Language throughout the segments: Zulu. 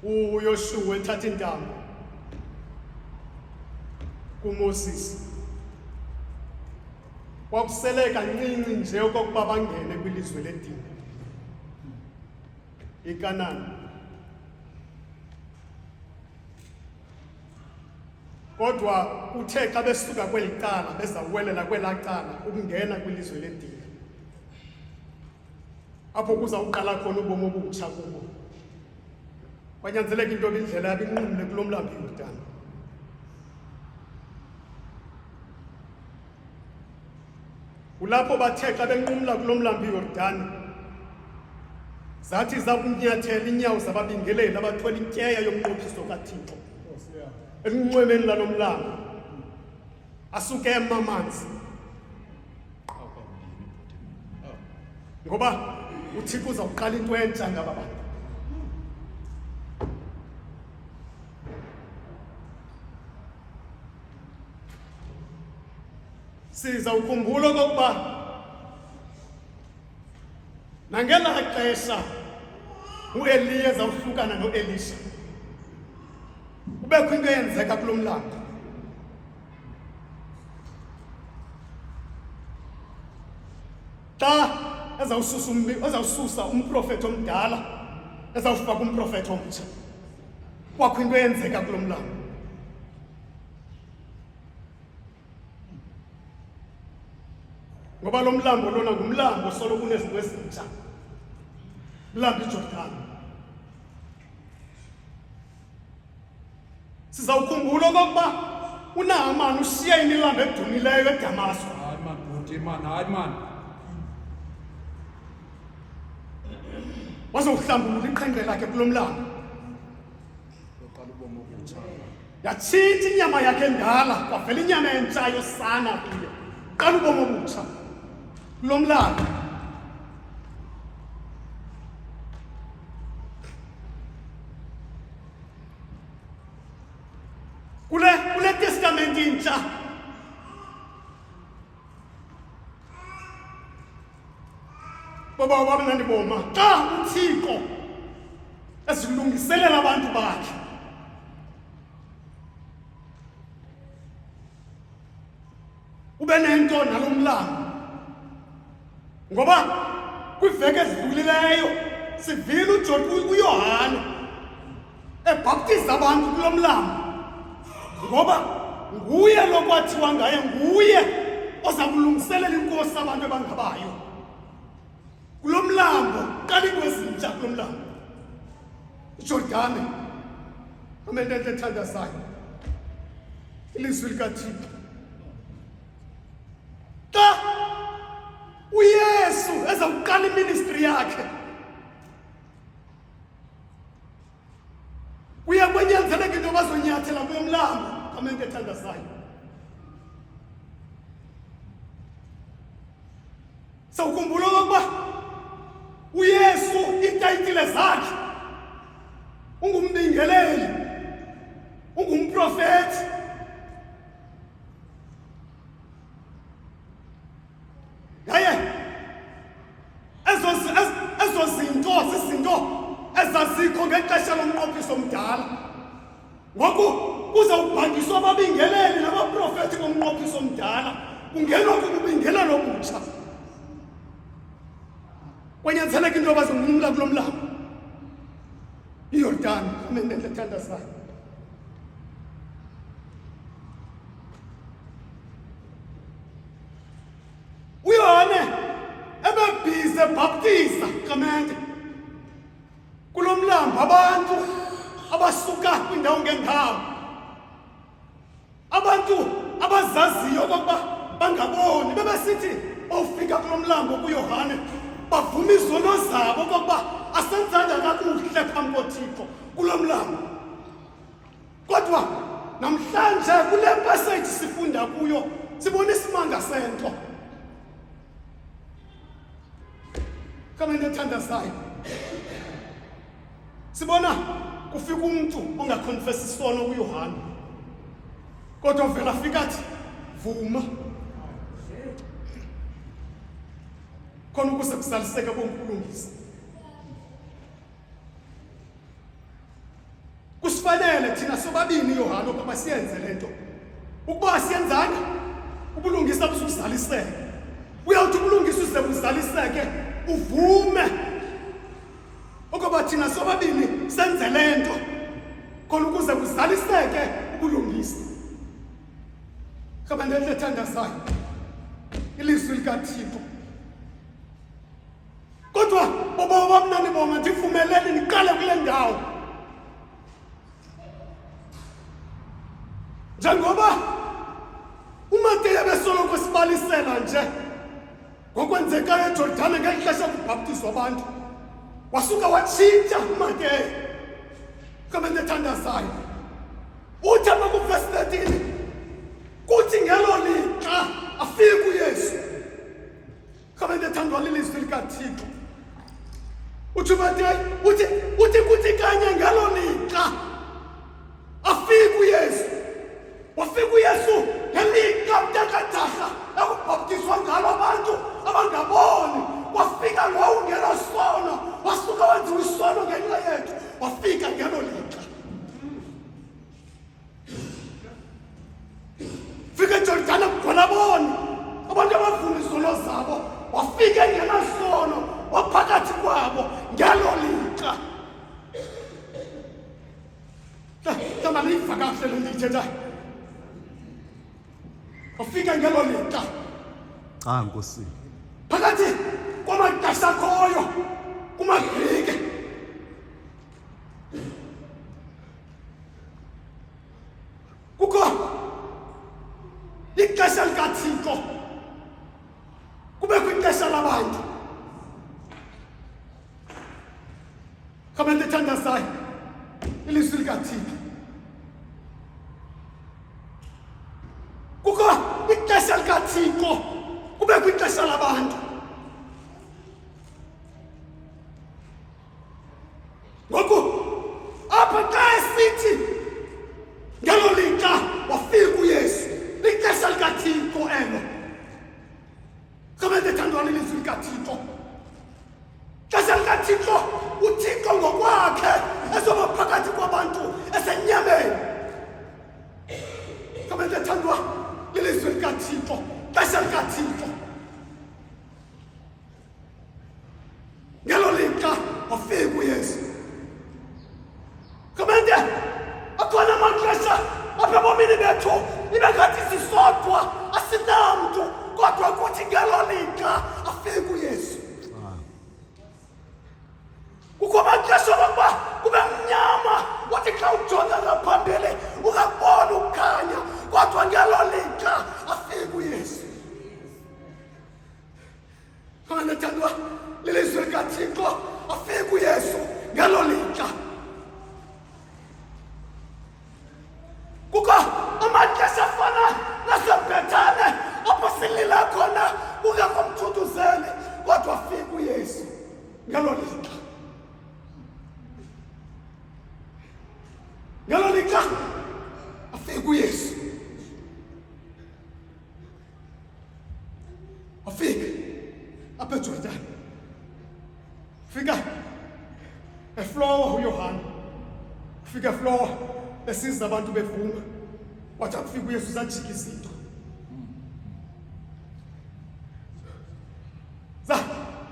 uYoshua ethatha intambo kuMoses kwakusele kancinci nje okokuba bangene kwilizwe ledini iKanani. Kodwa uthe xa besuka kweli cala bezawuwelela kwelaa cala ukungena kwilizwe ledini apho kuzawuqala khona ubomi obutsha kubo, kwanyanzeleka into indlela yabo inqumle kulo mlambo iYordani. Kulapho bathe xa benqumla kulo mlambo iYordani zathi zakunyathela inyawo zababingeleli abathwele intyeya yomnqophiso kaThixo elinxwemeni lalo mlambo asuke emamanzi, ngoba uThixo uzawuqala into entsha ngaba bantu. Sizawukhumbula okokuba nangelaa xesha uEliya ezawuhlukana noElisha kubekho into eyenzeka kulo mlambo. Xa ezawususa umprofethi omdala ezawufaka umprofethi omtsha, kwakho into eyenzeka kulo mlambo. Ngoba lo mlambo lona ngumlambo soloko unezinto ezintsha, mlambo iJordani. Sizawukhumbula okokuba uNahamani ushiye imilambo edumileyo eDamasko. Hayi man. Wazowuhlambulula iqhenqe lakhe kulo mlambo, yatshintsha inyama yakhe endala kwavela inyama entsha yosana kuye, qala ubomi obutsha kulo mlambo. Kule testamenti intsha baba wabamnandi boma, xa uThixo ezilungiselela abantu bakhe ube nento nalo mlambo. Ngoba kwiveki ezidlulileyo sivile uYohane ebhaptiza abantu kulo mlambo, ngoba nguye lo kwathiwa ngaye nguye oza kulungiselela inkosi abantu ebangabayo kulo mlambo. Qala into ezintsha kulo mlambo iJordani. Amende ethandazayo ilizwi likaThixo. Xa uYesu ezawuqala iministry yakhe kuye kwenyanzeleka into bazonyathela kulo mlambo. Amende ethandazayo sawukhumbula okokuba uYesu iitayitile zakhe ungumbingeleli, ungumprofethi. Yaye ezo zinto zizinto ezazikho ngexesha lomnqophiso omdala. Ngoku kuzawubhangiswa ababingeleli nabaprofethi bomnqophiso omdala, kungenwa kubingelelo obutsha. Kwanyanzeleka into bazonqumla kulo mlambo iYordani. Amende ethandazayo uYohane ebebhizi ebhaptiza kamente kulo mlambo abantu abasuka kwindawo ngeendawo, abantu abazaziyo okokuba bangaboni bebesithi ofika kulo mlambo kuYohane bavuma izono zabo okokuba asenzanga kakuhle phambi koThixo kulo mlambo. Kodwa namhlanje kule passage sifunda kuyo sibona isimanga sento. Kamene ethandazayo sibona kufika umuntu ongaconfess isono kuYohane, kodwa vele afika athi vuma, khona ukuze kusaliseke bonkulungisa. thina sobabini Yohana ukuba siyenze lento. Ukuba siyenzanga ubulungisa busuzaliseke. Uyawuthi ubulungisa uze buzaliseke uvume ukuba thina sobabini senze lento khona ukuze kuzaliseke ubulungisa. Kaba ndele thandazayo ilizwi likaThixo. Kodwa baba wamnani bonga ndivumelele niqale kule ndawo. Njengoba uMateya besoloko sibalisela nje ngokwenzeka eJordani ngexesha lokubhaptizwa abantu. Wasuka watshintsha uMateya. Kama ndethandazayo. Uthi apha kuverse 13 kuthi ngelo lixa afike uYesu. Kama ndethandwa lilizwi likaThixo. Uthi uMateya uthi kuthi kanye ngelo lixa afike uYesu. Wafika uYesu ngelixa mntakathaha ekubhaptizwa ngalo abantu abangaboni. Wafika lo ungena sono. Wasuka wenziwa isono ngenxa yethu. Wafika ngelo lixa. Fika eJordani khona boni abantu abavuna izono zabo. Wafika engena sono waphakathi kwabo ngelo lixa. Tama niva kahle lo ndithetha. Wafika ngelo lixa. Cha Nkosi. Phakathi kwamaxesha akhoyo kumaGrike. Kukho ixesha likaThixo kube kwixesha labantu. Kama ndithandazayo ilizwi likaThixo. Kukho ixesha likaThixo kube kwixesha labantu. Ngoku apha xa esithi ngelo lixa wafika uYesu lixesha likaThixo elo. Kama ndethandwa lilizwi likaThixo. Ixesha likaThixo uThixo ngokwakhe ezoba phakathi kwabantu esenyameni. Kama ndethandwa lilizwi likaThixo. Ixesha likaThixo. Ngelo lixa wafika uYesu. Kamente akhona amaxesha apha ebomini bethu ibe ngathi sisodwa asinamntu kodwa kuthi ngelo lixa afike uYesu. Kukho amaxesha okuba kube mnyama wathi xa ujonga ngaphambili ungaboni ukukhanya kodwa ngelo lixa afike uYesu. Kama ndethandwa lilizwi likaThixo afike uYesu ngelo lixa. Kukho amaxesha afana naseBhethane apho silila khona kungekho mthuthuzeli kodwa afike uYesu ngelo lixa. Ngelo lixa afike uYesu. Afike apha eJordani. Fika eflowa uYohana. Fika eflowa besiza abantu bevuma. Wathi afike uYesu sajika izinto.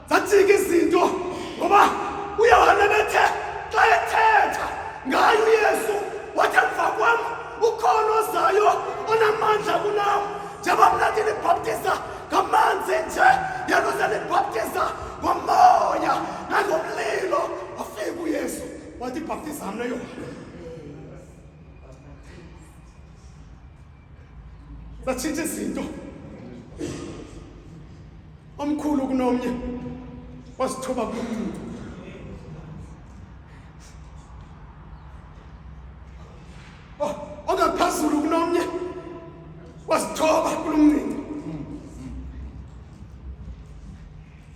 Sajika izinto ngoba uYohana bethe xa ethetha ngayo uYesu wathi emva kwam ukhona ozayo onamandla kunam. Njengoba mna ndinibhaptiza ngamanzi nje yena uzanibhaptiza ngomoya nangomlilo. Wafika uYesu wathi bhaptiza mna Yohana. Zatshintsha izinto. Omkhulu kunomnye wasithoba kumuntu. Ongaphezulu kunomnye wasithoba kulomnini.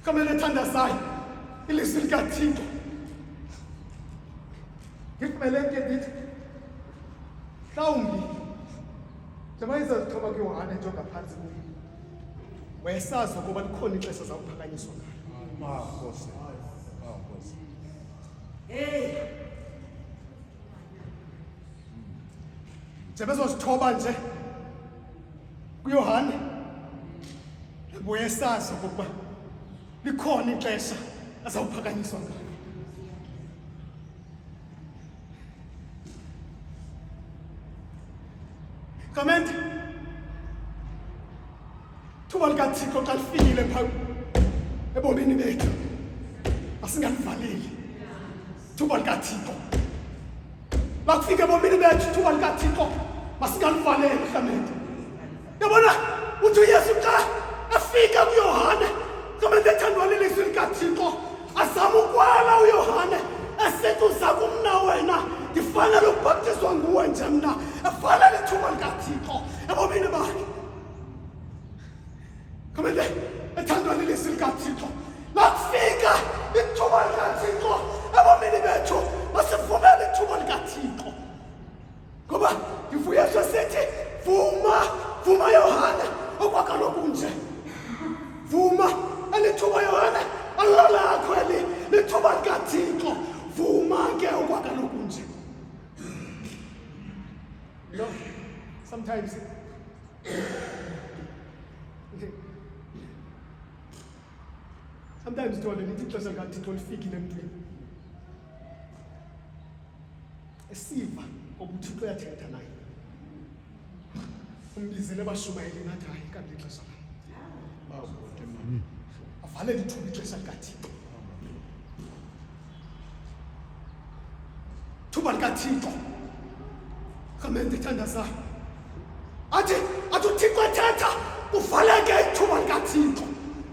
Kama ndethandazayo ilizwi likaThixo. Ngikubele ke ndithi mhlawumbi njengoba izazithoba kuYohana enjonga phansi kuyo wayesazi ukuba likhona ixesha zawuphakanyiswa ngalo. Nkosi. Nkosi. nje bezosithoba nje kuYohane buye sazi ukuba likhona ixesha azawuphakanyiswa ngalo. Comment thuba likaThixo xa lifikile phaa ebomini bethu asingalivaleli thuba likaThixo. Lakufika ebomini bethu thuba likaThixo masingalivaleli comment. Yabona uthi uYesu xa afika kuYohane comment ethandwa lilizwi likaThixo azama ukwala uYohane esithi uza kumna wena ndifanele ukubhaptizwa nguwe nje mna efana lethuba likaThixo ebomini bakhe. Comment ethandwa lilizwi likaThixo lakufika ithuba likaThixo ebomini bethu masivumele ithuba likaThixo ngoba ivuyeso sithi vuma Yohane okwakaloku nje vuma elithuba Yohane alolakho lithuba likaThixo vuma ke okwakaloku nje. You know, sometimes Thole lithi ixesha likaThixo lifikile emntwini esiva ngoba uThixo uyathetha naye umbizele abashumayeli nathi hayi kanti ixesha Bawo bhuti man. avalele ithuba ixesha likaThixo thuba likaThixo kamente thandaza athi uThixo ethetha uvaleke ithuba likaThixo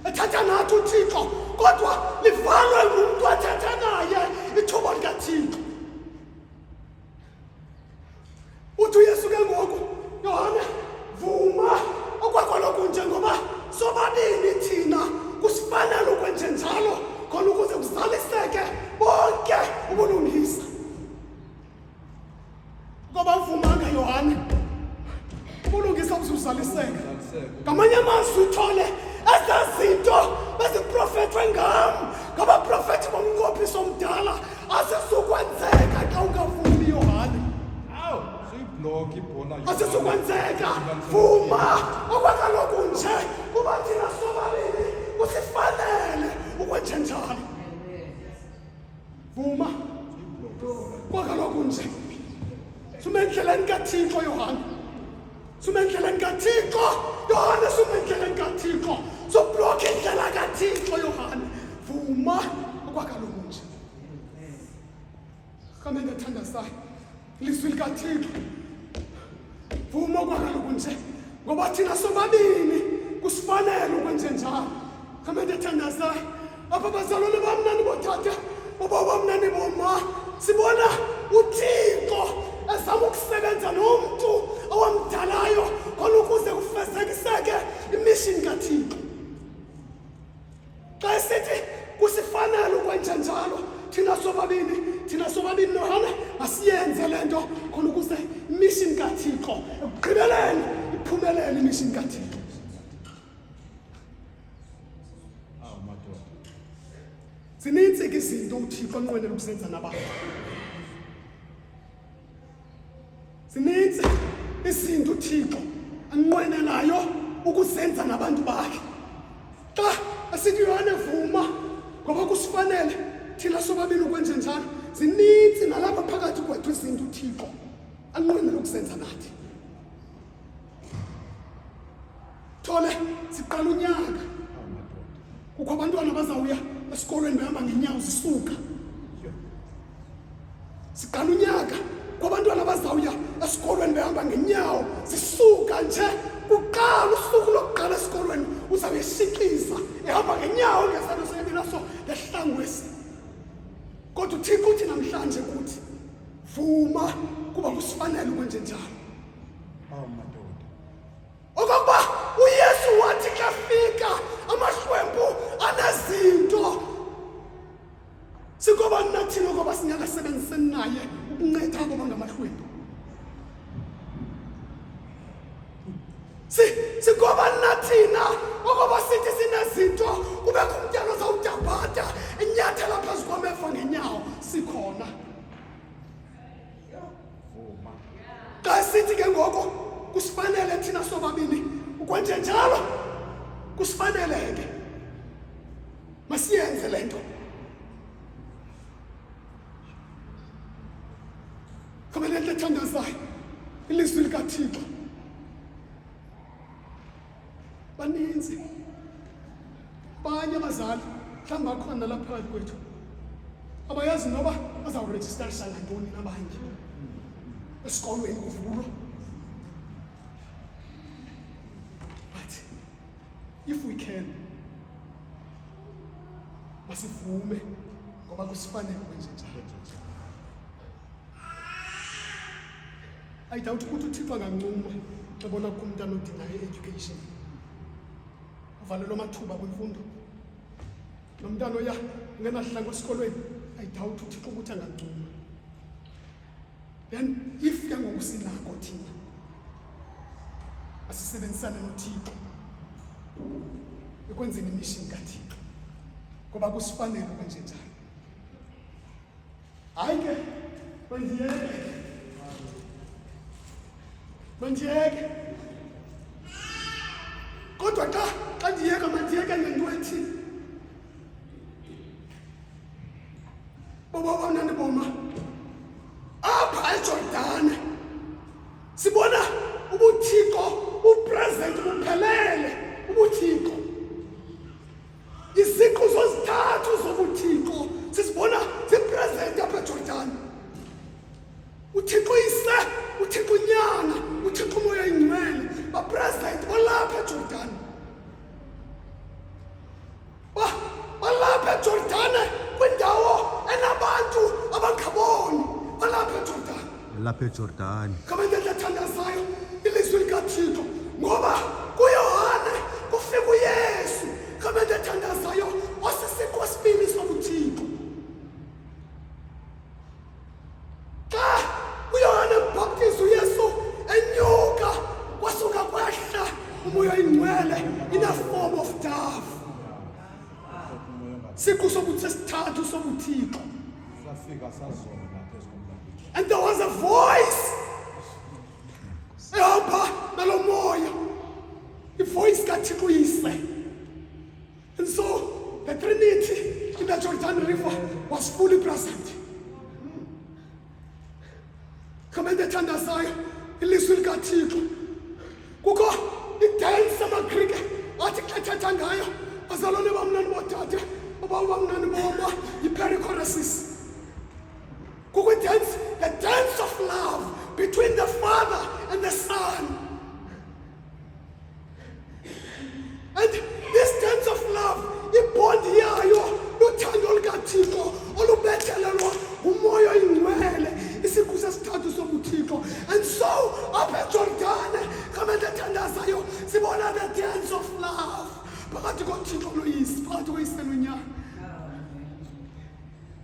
ethatha nathi uThixo kodwa livalwe ngumuntu athetha naye ithuba likaThixo. Uthi uYesu ke ngoku Yohane vuma okwakaloku nje ngoba sobabini thina kusifanele ukwenze njalo khona ukuze kuzaliseke bonke ubulungisa. Ngoba uvumanga Yohane ubulungisa buzaliseka. Ngamanye amazwi uthole ezazinto beziprofethwe ngam ngabaprofethi bomnqophiso omdala asisukwenzeka xa ungavumi Yohane. Awu, siyiblock ibhola. Asisukwenzeka vuma okwakaloku nje kuba thina sobabini kusifanele ukwenza njalo. Vuma okwakaloku nje sumendleleni kaThixo Yohane sumendleleni kaThixo Yohane sumendleleni kaThixo soblock indlela kaThixo Yohane vuma okwakaloku nje. Kamente thandazayo ilizwi likaThixo vuma okwakaloku nje ngoba thina sobabini kusifanele ukwenza njalo. Kamente thandazayo apha bazalwane bam nani botata bobaba mnani boma sibona uThixo ezama ukusebenza nomuntu awamdalayo khona ukuze kufezekiseke imission kaThixo. Xa sithi kusifanele ukwenza njalo thina sobabini noHana asiyenze lento khona ukuze imission kaThixo ekugqibeleni iphumelele imission kaThixo. Zininzi izinto uThixo anqwenela ukuzenza nabantu. Zininzi izinto uThixo anqwenelayo ukuzenza nabantu bakhe. Xa asithi Yohane vuma ngoba kusifanele thina sobabini ukwenza njalo. Zininzi nalapha phakathi kwethu izinto uThixo anqwenela ukuzenza nathi. Thole siqala unyaka kukho abantwana bazawuya esikolweni behamba ngenyawo zisuka. Siqala unyaka kwabantwana bazawuya esikolweni behamba ngenyawo zisuka nje kuqala usuku lokuqala esikolweni uzawuyeshiqiza ehamba ngenyawo ngesando sokubili so lehlangwesi. Kodwa uThixo uthi namhlanje kuthi vuma kuba kusifanele ukwenza njalo. Madoda. Okokuba uYesu wathi kafika amahlwempu anezinto sikoba nathina ngoba singakasebenziseni naye ukunceda abo bangamahlwempu. Sikoba nathina ngoba sithi sinezinto kubekho umntana ozawudabhada enyathela phezu kwamefa ngenyawo sikhona. Xa sithi ke sobabini ukwenze njalo kusifaneleke. Masiyenze lento. Kabalele thandazayo ilizwi likaThixo. Baninzi abanye abazali mhlawumbi bakhona lapha phakathi kwethu abayazi noba bazawurejistarisha ngantoni nabanye esikolweni kuvulwa. But if we can, masivume ngoba kusifanele kwenje njalo. I doubt ukuthi uThixo angancuma xa bona kukho umntana odingayo education. Uvalelwa amathuba kwimfundo. Nomntana oya ngenahlango esikolweni, I doubt uThixo ukuthi angancuma. Then if yangoku sinako thina asisebenzisane noThixo ekwenzeni imission kaThixo ngoba kusifanele kwenje njalo. Hayi ke mandiyeke kodwa xa ndiyeka mandiyeke ngento ethi boba banani boma apha eJordani sibona ubuthixo upresent buphelele. Ubuthixo iziqu zozithathu zobuthixo sisibona zipresent apha eJordani. uThixo ise, uThixo nyana, uThixo moya ingcwele bapresent balapha eJordani. Balapha eJordani kwindawo enabantu abangaboni balapha eJordani. Lapha eJordani. Kambe ndiyathandazayo ilizwi likaThixo ngoba kuYohane kufika uYesu. Kambe ndiyathandazayo wasisiqu sibini sobuthixo. Xa uYohane mbhaptizi uYesu enyuka kwasuka kwehla umoya ingcwele in a form of dove. Siqu sesithathu sobuthixo. Safika sazona phezu komlambo. And there was a voice ehamba nalo moya, ivoice kaThixo uyise. And so the Trinity in the Jordan River was fully present. Kambe ndiyathandazayo ilizwi likaThixo kukho idance amaGrike athi xa ethetha ngayo bazalwane bamnani bodade babawo bamnani boma yi-perichoresis. Kukho idance, the dance of love between the Father and the Son. And this dance of love, ibhondi yayo luthando lukaThixo olubethelelwa umoya ingcwele isiqu sesithathu sobuthixo. And so apha eJordani kambe ndiyathandazayo sibona the dance of love phakathi koThixo loyise, phakathi koyise nonyana.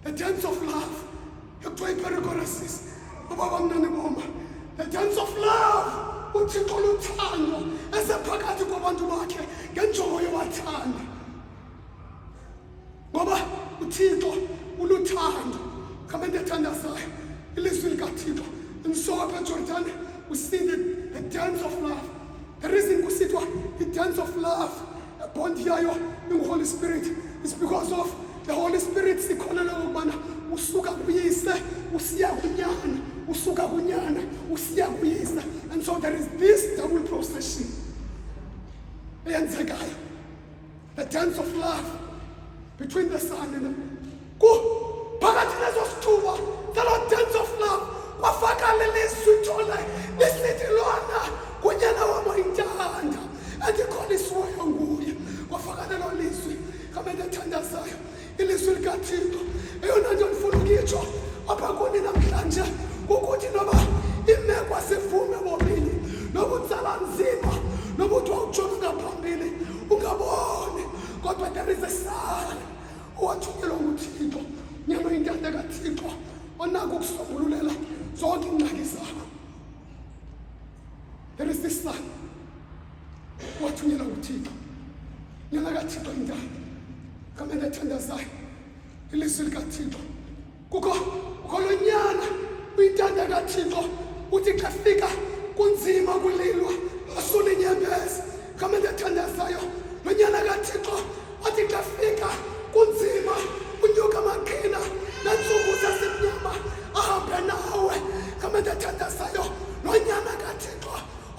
The dance of love ekuthiwa yi-perichoresis ubaba mnani boma. The dance of love uThixo luthando esephakathi kwabantu bakhe ngenjongo yobathanda ngoba uThixo uluthando. Kambe ndiyathandazayo ilizwi likaThixo. And so apha eJordani we see the dance of love. The reason kusithiwa i-dance of love bond yayo inguHoly Spirit is because of the Holy Spirit. Sikholelwa ukubana usuka kuyise usiya kunyana, usuka kunyana usiya kuyise. And so there is this double procession eyenzekayo, the dance of love between the Son and the phakathi lezo sithuba salo dance of love kwafaka lelizwi thole lisithi lona kunyana wami oyinthanda andikholisiweyo nguye. Kwafaka lelo lizwi. Kambe ndiyathandazayo ilizwi likaThixo eyona nto ndifuna ukuyitsho apha kuni namhlanje ukuthi noba imeko asivume bobini, noba utsala nzima, noba uthi wawujonga ngaphambili ungaboni, kodwa there is a son owathunyelwa nguThixo, nyama yintanda kaThixo onako ukusombululela zonke iingxaki zakho. There is this son owathunyelwa nguThixo, nyama kaThixo yintanda. Kambe ndiyathandazayo ilizwi likaThixo kukho lo nyana uyintanda kaThixo uthi xa fika kunzima kulilwa osula inyembezi kama ndiyathandazayo lo nyana kaThixo athi xa fika kunzima unyuka amaqhina nantsuku zasemnyama ahambe nawe kama ndiyathandazayo lo nyana kaThixo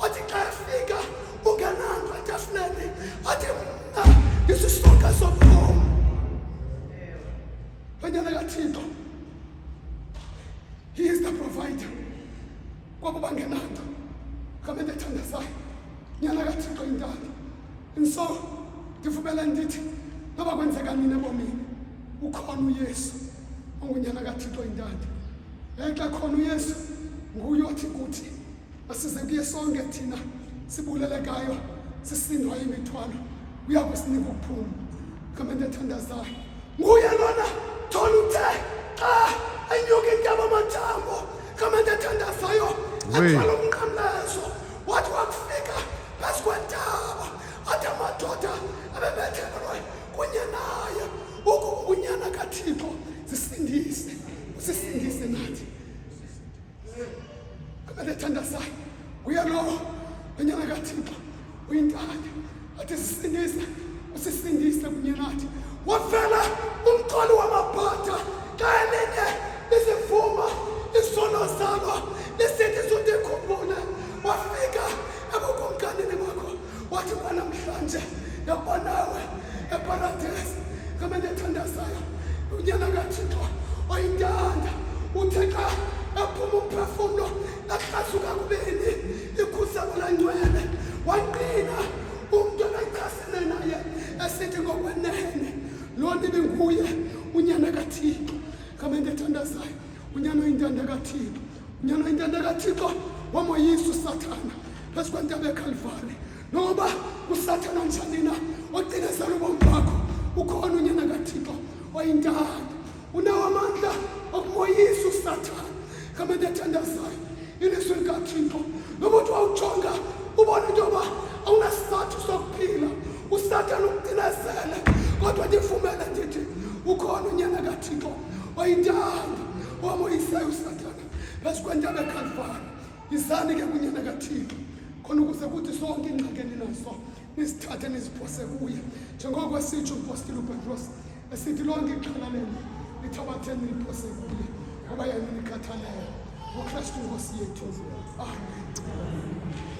athi xa efika ungenanto etafuleni athi mna ndisisonka sobomi lo nyana kaThixo. He is the provider. Kwabo bangenanto kama ndiyathandazayo nyana kaThixo intando. And so ndivumela ndithi noba kwenzeka nini ebomini ukhona uYesu ongunyana kaThixo intando. Xa khona uYesu nguye othi kuthi asize kuye sonke thina sibulelekayo sisindwa imithwalo uyakusinika ukuphuma kama ndiyathandazayo. Nguye lona thola uthe xa enyuka intaba amathambo kama ndiyathandazayo athwala umnqamlezo wathi wakufika phezu kwentaba athi amadoda abebethelwe kunye naye unyana kaThixo zisindise usisindise nathi kama ndiyathandazayo. Nguye lowo unyana kaThixo uyintando athi sisindise usisindise kunye nathi. Wafela umthwalo wamabhata xa elinye lisivuma isono zalo lisithi sundikhumbule. Wafika ebukumkanini bakho wathi namhlanje yabonawe eparadesi kama ndiyathandazayo. Unyana kaThixo oyintanda uthe xa ephuma umphefumlo eqhasuka kubini ikhuselo langcwele waqina umntu ebechasene naye esithi ngokwenene lona ibinguye unyana kaThixo kama ndiyathandazayo. Unyana oyintanda kaThixo, unyana oyintanda kaThixo wamoyisa uSathana phezu kwentaba eKhalvari. Noba uSathana njani na ocinezela ubomi bakho ukhona unyana kaThixo oyintanda unawo amandla okumoyisa uSathana kama ndiyathandazayo. Ilizwi likaThixo noba uthi wawujonga ubone into yoba awunasizathu sokuphila uSathana ukucinezele kodwa ndivumele ndithi ukhona unyana kaThixo oyintanda owamoyisayo uSathana phezu kwentaba eKhalvari. Yizani ke kunyana kaThixo khona ukuze kuthi sonke ingxaki eninazo nisithathe niziphose kuye njengoko esitsho umpostile uPetros esithi lonke ixhala lenu lithabatheni niliphose kuye ngoba yena unikhathalele. uKristu Nkosi yethu. Amen.